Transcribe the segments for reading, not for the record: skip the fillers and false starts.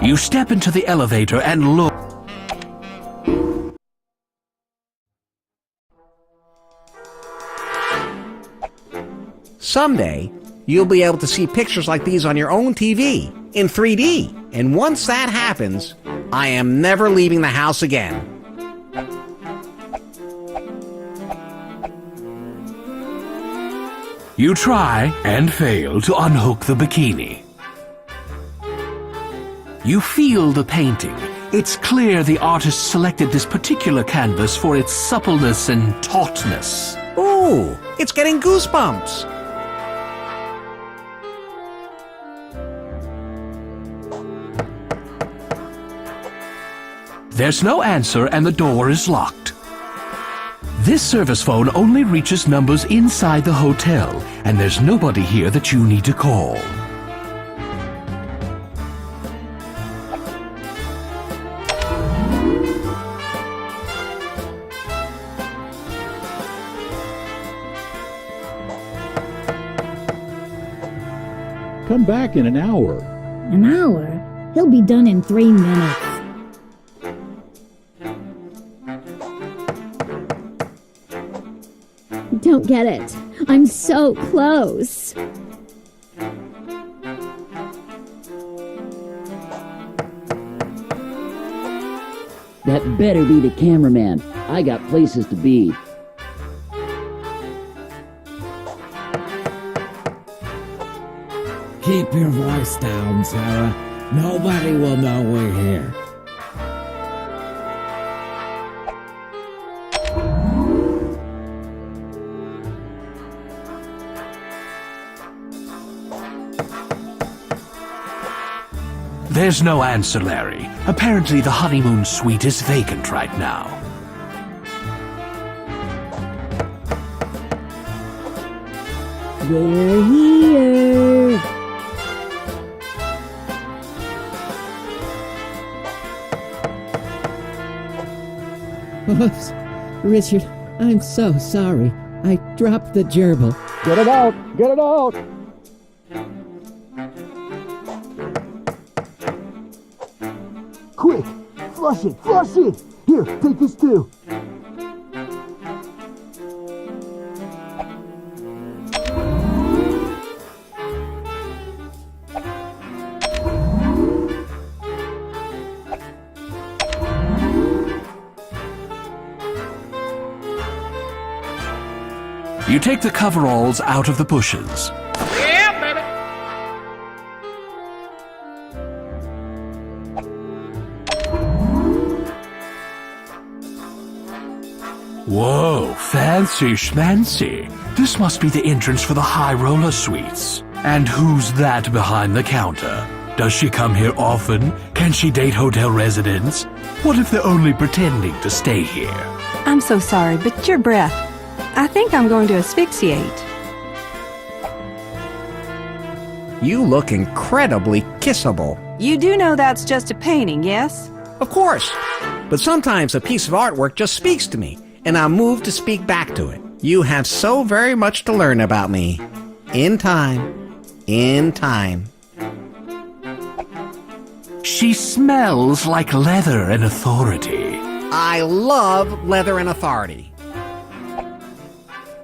You step into the elevator and look. Someday, you'll be able to see pictures like these on your own TV, in 3D. And once that happens, I am never leaving the house again. You try and fail to unhook the bikini. You feel the painting. It's clear the artist selected this particular canvas for its suppleness and tautness. Ooh, it's getting goosebumps. There's no answer and the door is locked. This service phone only reaches numbers inside the hotel, and there's nobody here that you need to call. Come back in an hour. An hour? He'll be done in 3 minutes. Don't get it. I'm so close. That better be the cameraman. I got places to be. Keep your voice down, Sarah. Nobody will know we're here. There's no answer, Larry. Apparently the honeymoon suite is vacant right now. They're here. Oops. Richard, I'm so sorry. I dropped the gerbil. Get it out! Get it out! Quick! Flush it! Flush it! Here, take this too. You take the coveralls out of the bushes. Yeah, baby. Whoa, fancy schmancy. This must be the entrance for the high roller suites. And who's that behind the counter? Does she come here often? Can she date hotel residents? What if they're only pretending to stay here? I'm so sorry, but your breath. I think I'm going to asphyxiate. You look incredibly kissable. You do know that's just a painting, yes? Of course. But sometimes a piece of artwork just speaks to me, and I'm moved to speak back to it. You have so very much to learn about me. In time. In time. She smells like leather and authority. I love leather and authority.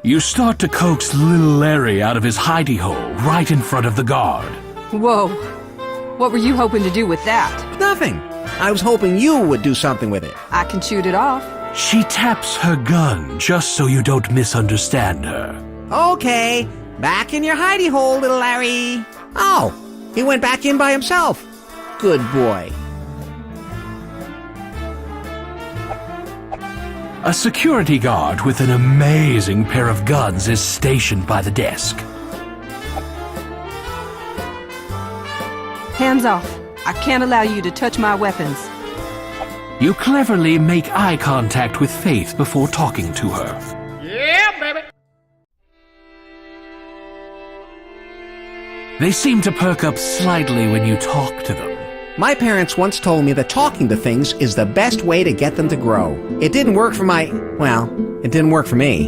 You start to coax little Larry out of his hidey hole right in front of the guard. Whoa. What were you hoping to do with that? Nothing. I was hoping you would do something with it. I can shoot it off. She taps her gun just so you don't misunderstand her. Okay, back in your hidey hole, little Larry. Oh, he went back in by himself. Good boy. A security guard with an amazing pair of guns is stationed by the desk. Hands off. I can't allow you to touch my weapons. You cleverly make eye contact with Faith before talking to her. Yeah, baby. They seem to perk up slightly when you talk to them. My parents once told me that talking to things is the best way to get them to grow. It didn't work for well, it didn't work for me.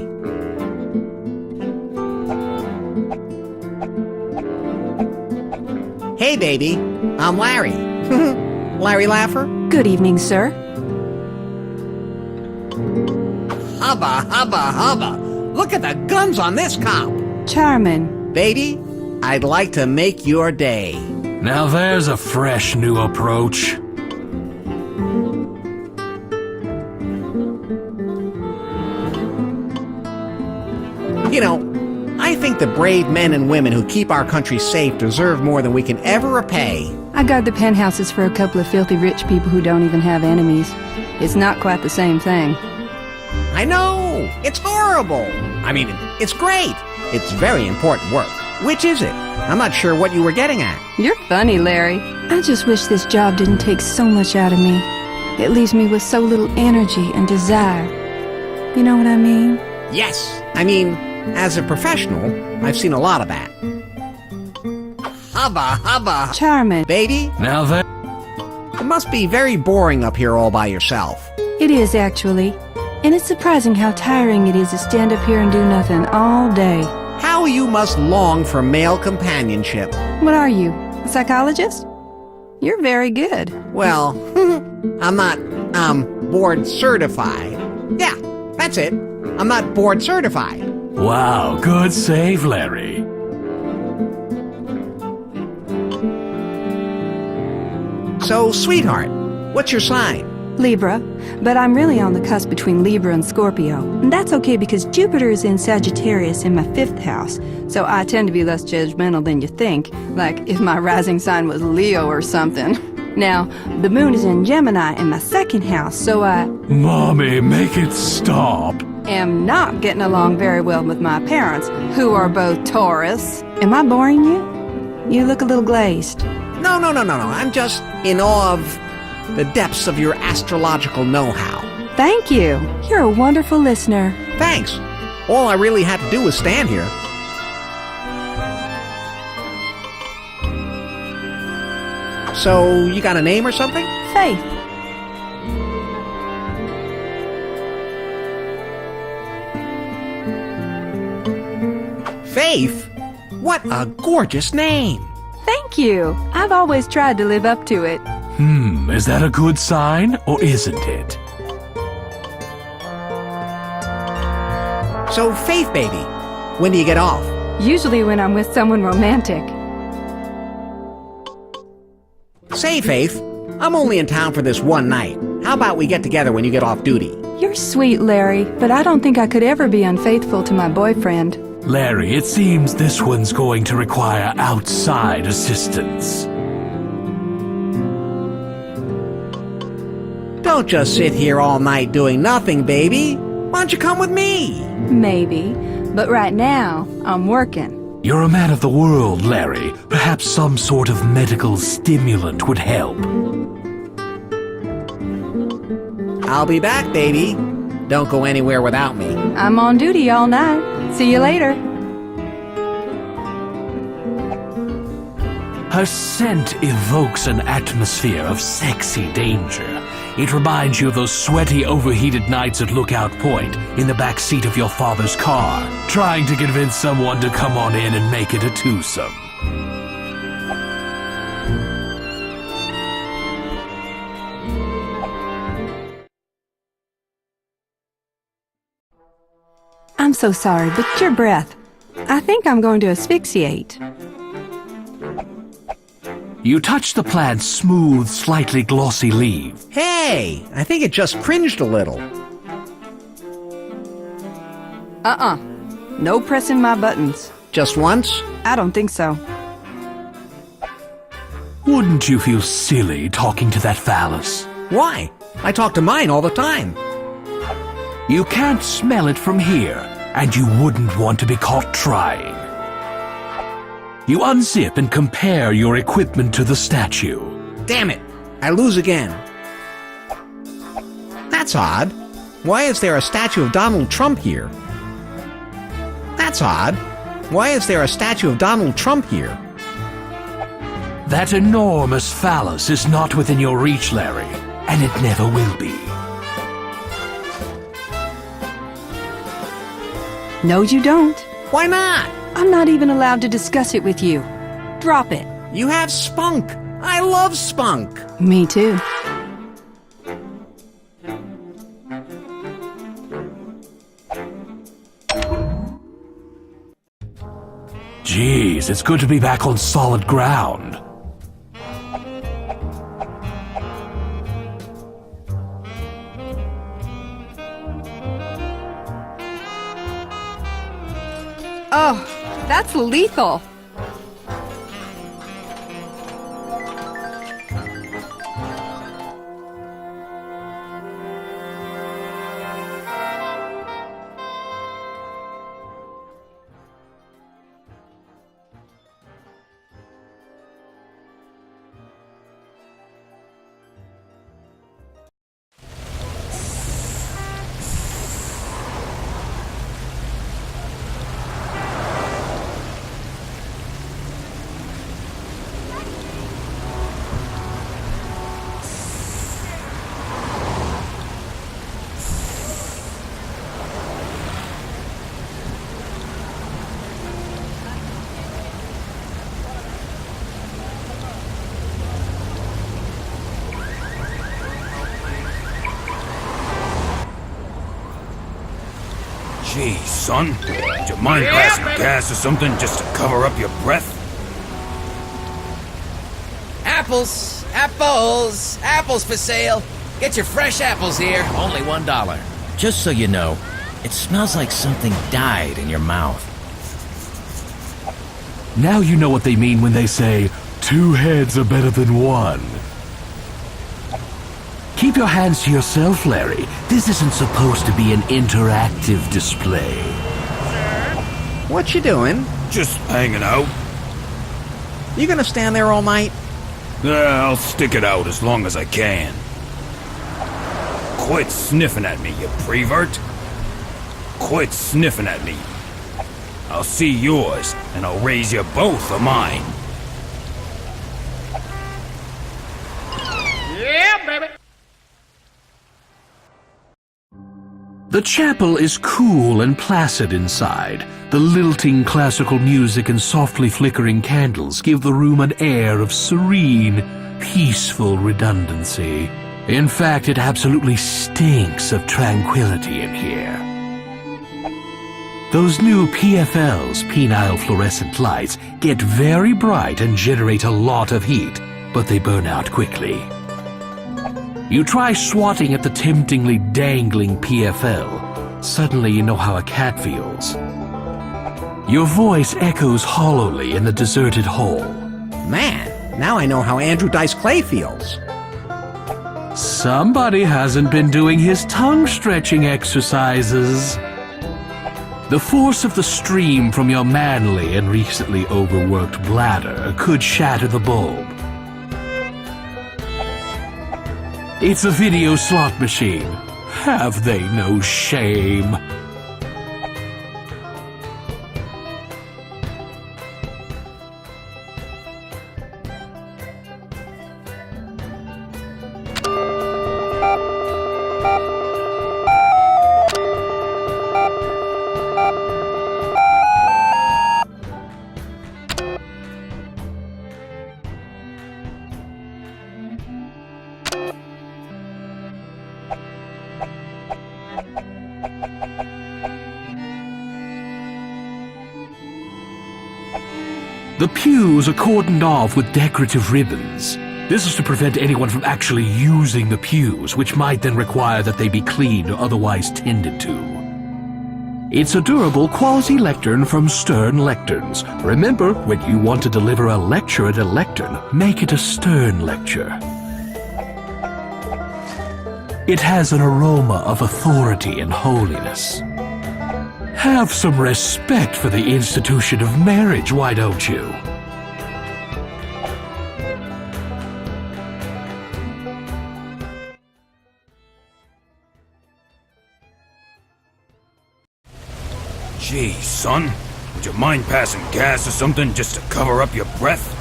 Hey, baby. I'm Larry. Larry Laffer? Good evening, sir. Hubba, hubba, hubba. Look at the guns on this cop. Charmin. Baby, I'd like to make your day. Now there's a fresh new approach. You know, I think the brave men and women who keep our country safe deserve more than we can ever repay. I guard the penthouses for a couple of filthy rich people who don't even have enemies. It's not quite the same thing. I know! It's horrible! I mean, it's great! It's very important work. Which is it? I'm not sure what you were getting at. You're funny, Larry. I just wish this job didn't take so much out of me. It leaves me with so little energy and desire. You know what I mean? Yes! I mean, as a professional, I've seen a lot of that. Hubba, hubba! Charmin. Baby, Now there... it must be very boring up here all by yourself. It is, actually. And it's surprising how tiring it is to stand up here and do nothing all day. How you must long for male companionship. What are you, a psychologist? You're very good. Well, I'm not, board certified. Yeah, that's it. I'm not board certified. Wow, good save, Larry. So, sweetheart, what's your sign? Libra, but I'm really on the cusp between Libra and Scorpio. And that's okay because Jupiter is in Sagittarius in my 5th house, so I tend to be less judgmental than you think, like if my rising sign was Leo or something. Now, the moon is in Gemini in my 2nd house, so I Mommy, make it stop. am not getting along very well with my parents, who are both Taurus. Am I boring you? You look a little glazed. No. I'm just in awe of the depths of your astrological know-how. Thank you. You're a wonderful listener. Thanks. All I really had to do was stand here. So, you got a name or something? Faith. Faith? What a gorgeous name! Thank you. I've always tried to live up to it. Is that a good sign, or isn't it? So, Faith, baby, when do you get off? Usually when I'm with someone romantic. Say, Faith, I'm only in town for this one night. How about we get together when you get off duty? You're sweet, Larry, but I don't think I could ever be unfaithful to my boyfriend. Larry, it seems this one's going to require outside assistance. Don't just sit here all night doing nothing, baby. Why don't you come with me? Maybe, but right now, I'm working. You're a man of the world, Larry. Perhaps some sort of medical stimulant would help. I'll be back, baby. Don't go anywhere without me. I'm on duty all night. See you later. Her scent evokes an atmosphere of sexy danger. It reminds you of those sweaty, overheated nights at Lookout Point in the back seat of your father's car, trying to convince someone to come on in and make it a twosome. I'm so sorry, but your breath. I think I'm going to asphyxiate. You touch the plant's smooth, slightly glossy leaves. Hey, I think it just cringed a little. No pressing my buttons. Just once? I don't think so. Wouldn't you feel silly talking to that phallus? Why? I talk to mine all the time. You can't smell it from here, and you wouldn't want to be caught trying. You unzip and compare your equipment to the statue. Damn it! I lose again. That's odd. Why is there a statue of Donald Trump here? That's odd. Why is there a statue of Donald Trump here? That enormous phallus is not within your reach, Larry, and it never will be. No, you don't. Why not? I'm not even allowed to discuss it with you. Drop it. You have spunk. I love spunk. Me too. Geez, it's good to be back on solid ground. Oh, that's lethal. Geez, son, would you mind passing gas or something just to cover up your breath? Apples, apples, apples for sale. Get your fresh apples here, only $1. Just so you know, it smells like something died in your mouth. Now you know what they mean when they say, 2 heads are better than 1. Keep your hands to yourself, Larry. This isn't supposed to be an interactive display. What you doing? Just hanging out. You gonna stand there all night? I'll stick it out as long as I can. Quit sniffing at me, you prevert. Quit sniffing at me. I'll see yours, and I'll raise you both of mine. Yeah, baby. The chapel is cool and placid inside. The lilting classical music and softly flickering candles give the room an air of serene, peaceful redundancy. In fact, it absolutely stinks of tranquility in here. Those new PFLs, penile fluorescent lights, get very bright and generate a lot of heat, but they burn out quickly. You try swatting at the temptingly dangling PFL. Suddenly you know how a cat feels. Your voice echoes hollowly in the deserted hall. Man, now I know how Andrew Dice Clay feels. Somebody hasn't been doing his tongue-stretching exercises. The force of the stream from your manly and recently overworked bladder could shatter the bulb. It's a video slot machine. Have they no shame? The pews are cordoned off with decorative ribbons. This is to prevent anyone from actually using the pews, which might then require that they be cleaned or otherwise tended to. It's a durable quality lectern from Stern Lecterns. Remember, when you want to deliver a lecture at a lectern, make it a Stern lecture. It has an aroma of authority and holiness. Have some respect for the institution of marriage, why don't you? Gee, son, would you mind passing gas or something just to cover up your breath?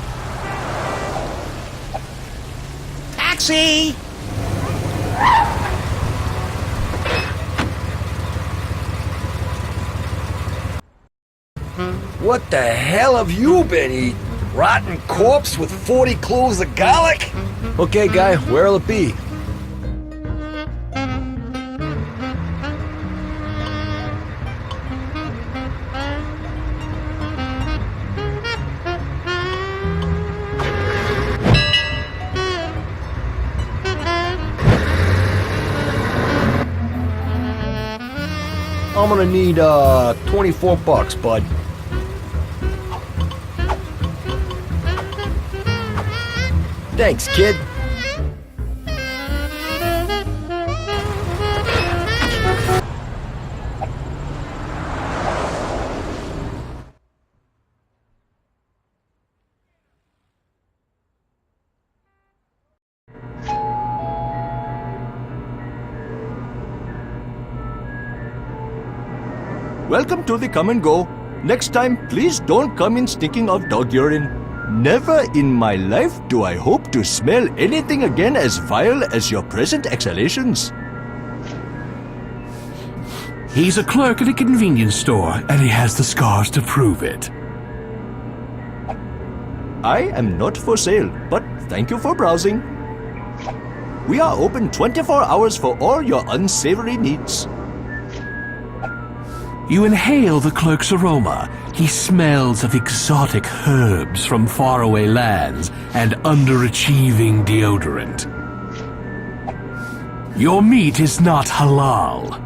Taxi! What the hell have you been eating? rotten corpse with 40 cloves of garlic? Okay, guy, where'll it be? I'm gonna need, 24 bucks, bud. Thanks, kid. Welcome to the come and go. Next time, please don't come in stinking of dog urine. Never in my life do I hope to smell anything again as vile as your present exhalations. He's a clerk at a convenience store, and he has the scars to prove it. I am not for sale, but thank you for browsing. We are open 24 hours for all your unsavory needs. You inhale the clerk's aroma. He smells of exotic herbs from faraway lands and underachieving deodorant. Your meat is not halal.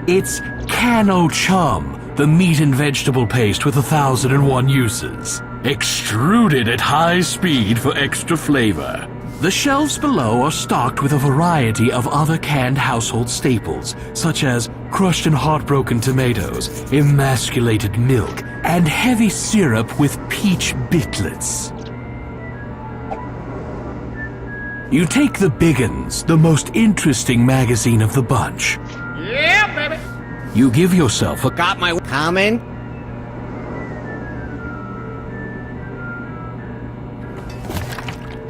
It's Cano Chum, the meat and vegetable paste with 1,001 uses. Extruded at high speed for extra flavor. The shelves below are stocked with a variety of other canned household staples, such as crushed and heartbroken tomatoes, emasculated milk, and heavy syrup with peach bitlets. You take the big uns, the most interesting magazine of the bunch. Yeah, baby. You give yourself a Got my comment?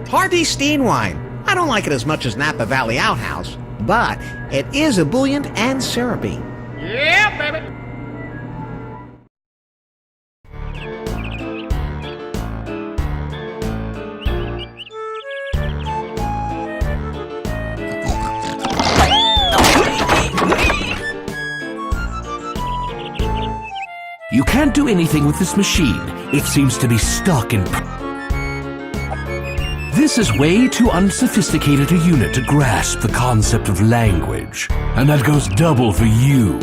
Hearty Steen wine. I don't like it as much as Napa Valley Outhouse, but it is ebullient and syrupy. Yeah, baby. You can't do anything with this machine. It seems to be stuck in... This is way too unsophisticated a unit to grasp the concept of language. And that goes double for you.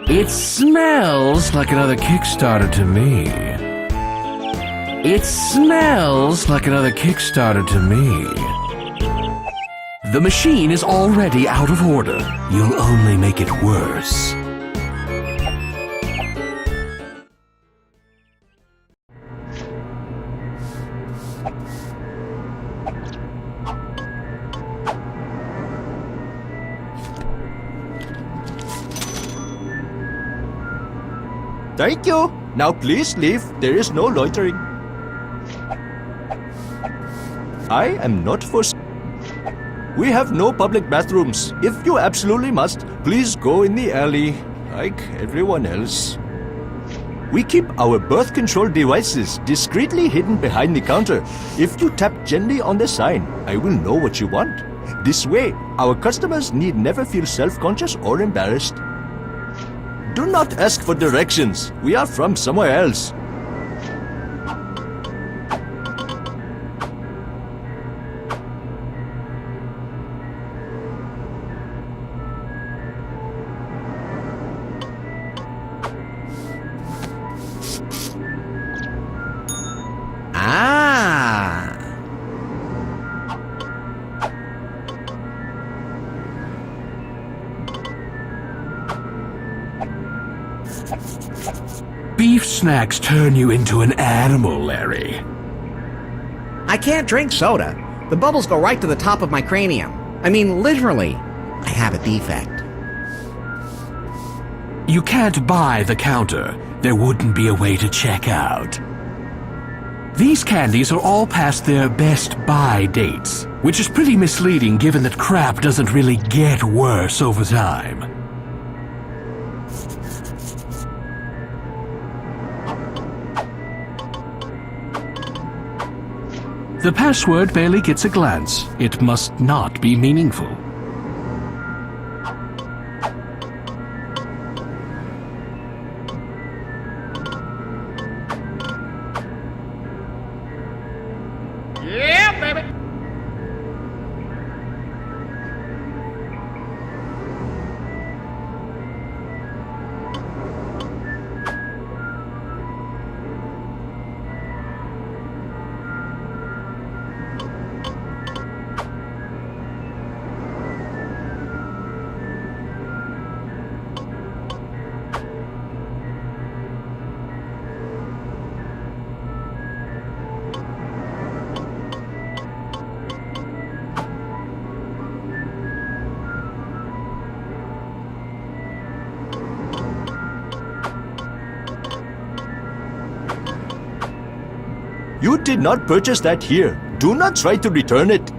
It smells like another Kickstarter to me. It smells like another Kickstarter to me. The machine is already out of order. You'll only make it worse. Thank you. Now please leave. There is no loitering. I am not for... We have no public bathrooms. If you absolutely must, please go in the alley, like everyone else. We keep our birth control devices discreetly hidden behind the counter. If you tap gently on the sign, I will know what you want. This way, our customers need never feel self-conscious or embarrassed. Do not ask for directions. We are from somewhere else. Beef snacks turn you into an animal, Larry. I can't drink soda. The bubbles go right to the top of my cranium. I mean, literally. I have a defect. You can't buy the counter. There wouldn't be a way to check out. These candies are all past their best buy dates. which is pretty misleading given that crap doesn't really get worse over time. The password barely gets a glance. It must not be meaningful. Yeah, baby. You did not purchase that here. Do not try to return it.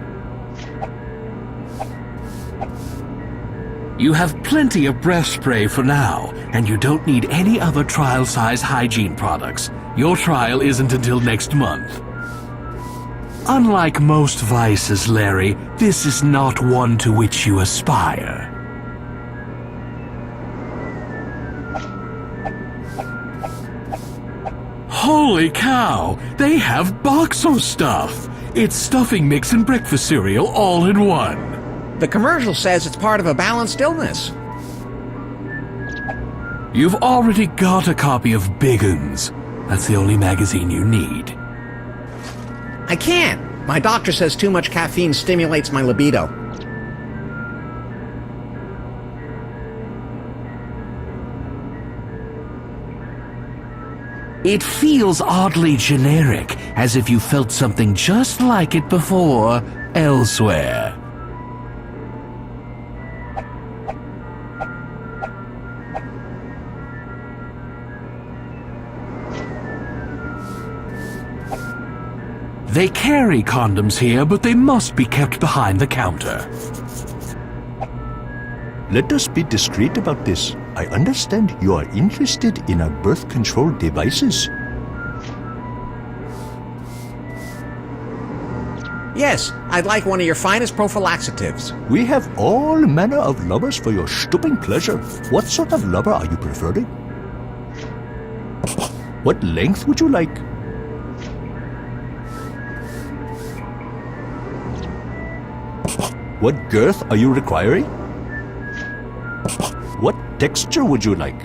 You have plenty of breath spray for now, and you don't need any other trial-size hygiene products. Your trial isn't until next month. Unlike most vices, Larry, this is not one to which you aspire. Holy cow! They have Boxo stuff! It's stuffing mix and breakfast cereal all in one. The commercial says it's part of a balanced illness. You've already got a copy of Big 'Uns. That's the only magazine you need. I can't. My doctor says too much caffeine stimulates my libido. It feels oddly generic, as if you felt something just like it before, elsewhere. They carry condoms here, but they must be kept behind the counter. Let us be discreet about this. I understand you are interested in our birth control devices. Yes, I'd like one of your finest prophylaxatives. We have all manner of lovers for your stooping pleasure. What sort of lover are you preferring? What length would you like? What girth are you requiring? What texture would you like?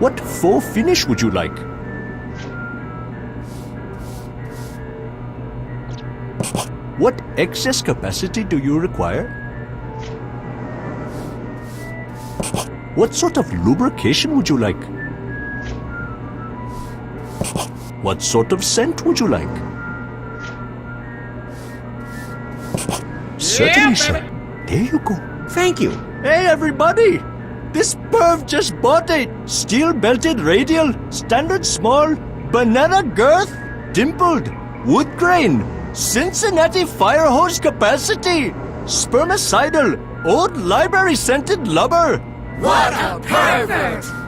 What faux finish would you like? What excess capacity do you require? What sort of lubrication would you like? What sort of scent would you like? Certainly, sir. There you go. Thank you. Hey, everybody! This perv just bought a steel-belted radial, standard small, banana girth, dimpled, wood grain, Cincinnati fire hose capacity, spermicidal, old library-scented lubber. What a pervert!